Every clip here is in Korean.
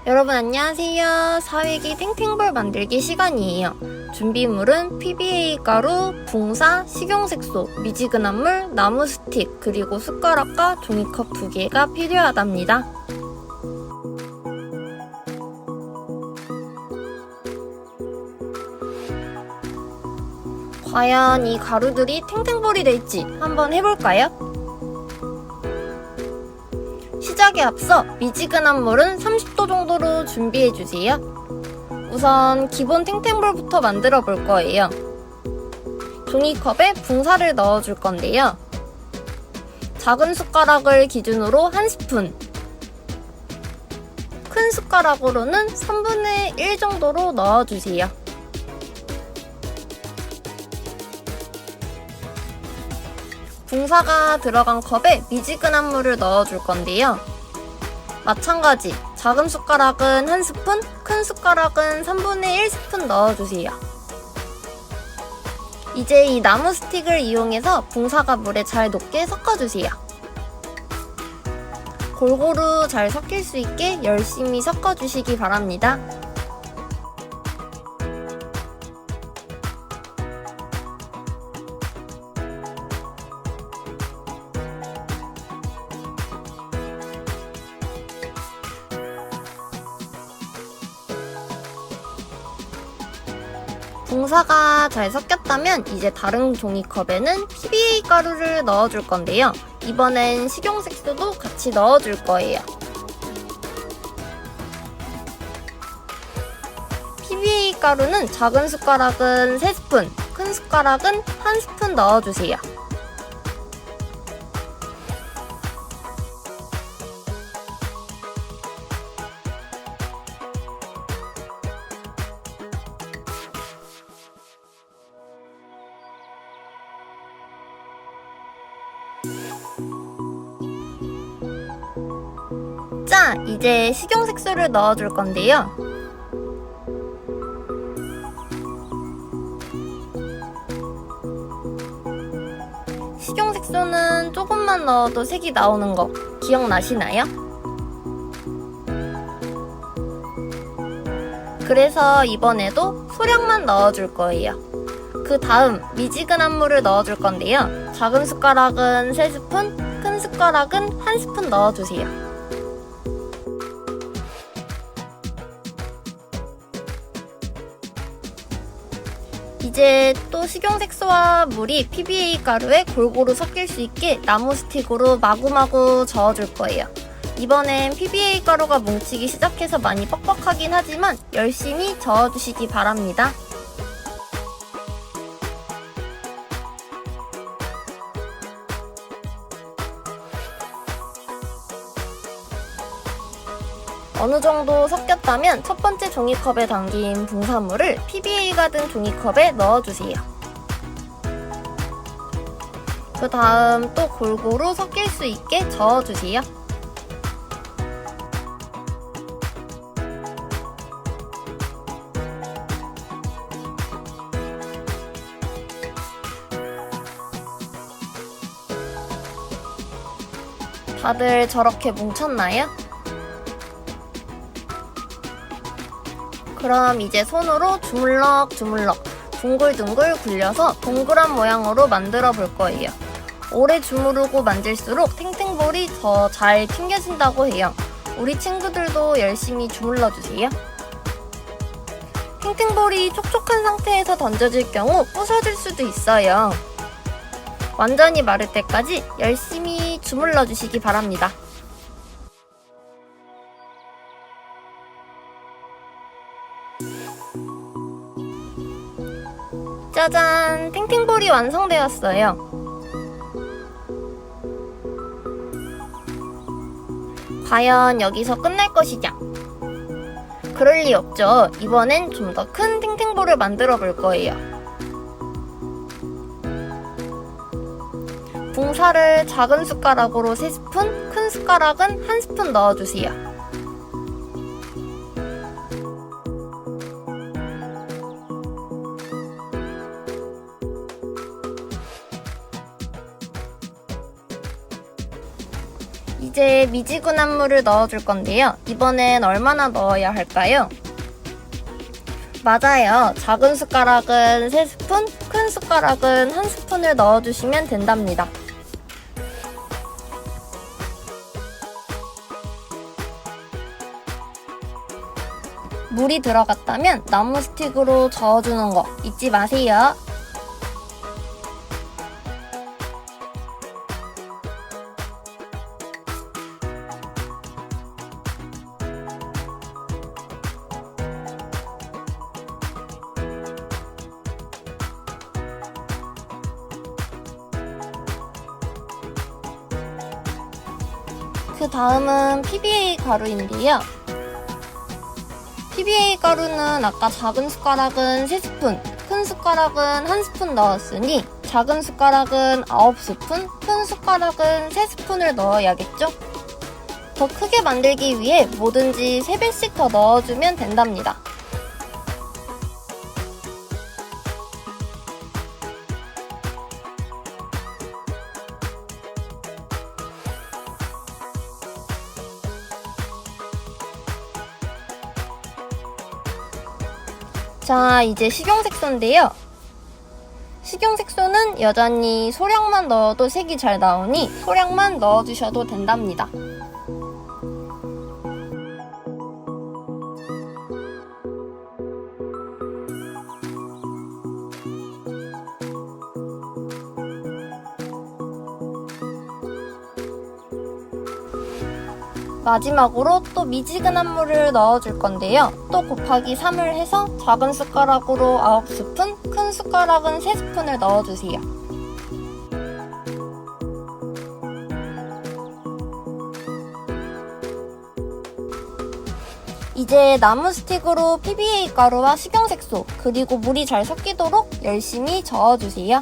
여러분 안녕하세요. 사회기 탱탱볼 만들기 시간이에요. 준비물은 PBA 가루, 붕사, 식용색소, 미지근한 물, 나무 스틱, 그리고 숟가락과 종이컵 2개가 필요하답니다. 과연 이 가루들이 탱탱볼이 될지 한번 해볼까요? 시작에 앞서 미지근한 물은 30도 정도로 준비해주세요. 우선 기본 탱탱볼부터 만들어 볼 거예요. 종이컵에 붕사를 넣어줄 건데요. 작은 숟가락을 기준으로 1스푼, 큰 숟가락으로는 3분의 1 정도로 넣어주세요. 붕사가 들어간 컵에 미지근한 물을 넣어줄 건데요. 마찬가지 작은 숟가락은 1스푼, 큰 숟가락은 3분의 1스푼 넣어주세요. 이제 이 나무 스틱을 이용해서 붕사가 물에 잘 녹게 섞어주세요. 골고루 잘 섞일 수 있게 열심히 섞어주시기 바랍니다. 붕사가 잘 섞였다면 이제 다른 종이컵에는 PBA 가루를 넣어줄 건데요. 이번엔 식용색소도 같이 넣어줄 거예요. PBA 가루는 작은 숟가락은 3스푼, 큰 숟가락은 1스푼 넣어주세요. 자, 이제 식용색소를 넣어줄 건데요. 식용색소는 조금만 넣어도 색이 나오는 거 기억나시나요? 그래서 이번에도 소량만 넣어줄 거예요. 그 다음 미지근한 물을 넣어줄 건데요. 작은 숟가락은 3스푼, 큰 숟가락은 1스푼 넣어주세요. 이제 또 식용색소와 물이 PBA 가루에 골고루 섞일 수 있게 나무 스틱으로 마구마구 저어줄 거예요. 이번엔 PBA 가루가 뭉치기 시작해서 많이 뻑뻑하긴 하지만 열심히 저어주시기 바랍니다. 어느 정도 섞였다면 첫 번째 종이컵에 담긴 붕사물을 PBA가 든 종이컵에 넣어주세요. 그 다음 또 골고루 섞일 수 있게 저어주세요. 다들 저렇게 뭉쳤나요? 그럼 이제 손으로 주물럭주물럭 둥글둥글 굴려서 동그란 모양으로 만들어 볼 거예요. 오래 주무르고 만질수록 탱탱볼이 더 잘 튕겨진다고 해요. 우리 친구들도 열심히 주물러 주세요. 탱탱볼이 촉촉한 상태에서 던져질 경우 부서질 수도 있어요. 완전히 마를 때까지 열심히 주물러 주시기 바랍니다. 짜잔! 탱탱볼이 완성되었어요. 과연 여기서 끝날 것이냐? 그럴 리 없죠. 이번엔 좀 더 큰 탱탱볼을 만들어 볼 거예요. 붕사를 작은 숟가락으로 3스푼, 큰 숟가락은 1스푼 넣어주세요. 이제 미지근한 물을 넣어줄 건데요. 이번엔 얼마나 넣어야 할까요? 맞아요. 작은 숟가락은 3스푼, 큰 숟가락은 1스푼을 넣어주시면 된답니다. 물이 들어갔다면 나무 스틱으로 저어주는 거 잊지 마세요. 그 다음은 PBA 가루인데요. PBA 가루는 아까 작은 숟가락은 3스푼, 큰 숟가락은 1스푼 넣었으니 작은 숟가락은 9스푼, 큰 숟가락은 3스푼을 넣어야겠죠? 더 크게 만들기 위해 뭐든지 3배씩 더 넣어주면 된답니다. 자, 이제 식용색소인데요. 식용색소는 여전히 소량만 넣어도 색이 잘 나오니 소량만 넣어주셔도 된답니다. 마지막으로 또 미지근한 물을 넣어줄 건데요. 또 곱하기 3을 해서 작은 숟가락으로 9스푼, 큰 숟가락은 3스푼을 넣어주세요. 이제 나무 스틱으로 PBA 가루와 식용색소, 그리고 물이 잘 섞이도록 열심히 저어주세요.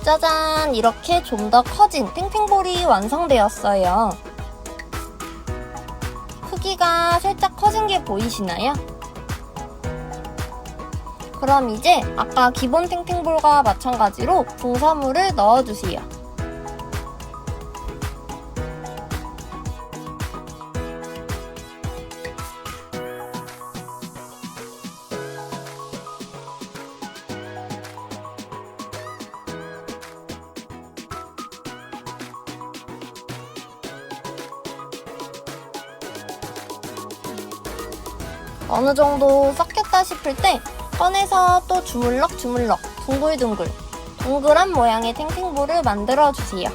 짜잔! 이렇게 좀 더 커진 탱탱볼이 완성되었어요. 크기가 살짝 커진 게 보이시나요? 그럼 이제 아까 기본 탱탱볼과 마찬가지로 붕사물을 넣어주세요. 어느 정도 섞였다 싶을 때 꺼내서 또 주물럭주물럭 둥글둥글 동그란 모양의 탱탱볼을 만들어 주세요.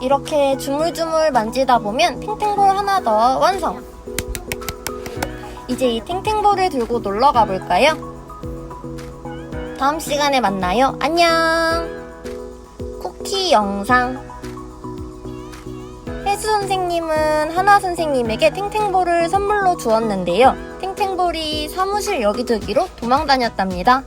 이렇게 주물주물 만지다 보면 탱탱볼 하나 더 완성! 이제 이 탱탱볼을 들고 놀러 가볼까요? 다음 시간에 만나요. 안녕! 쿠키 영상. 혜수 선생님은 하나 선생님에게 탱탱볼을 선물로 주었는데요. 탱탱볼이 사무실 여기저기로 도망다녔답니다.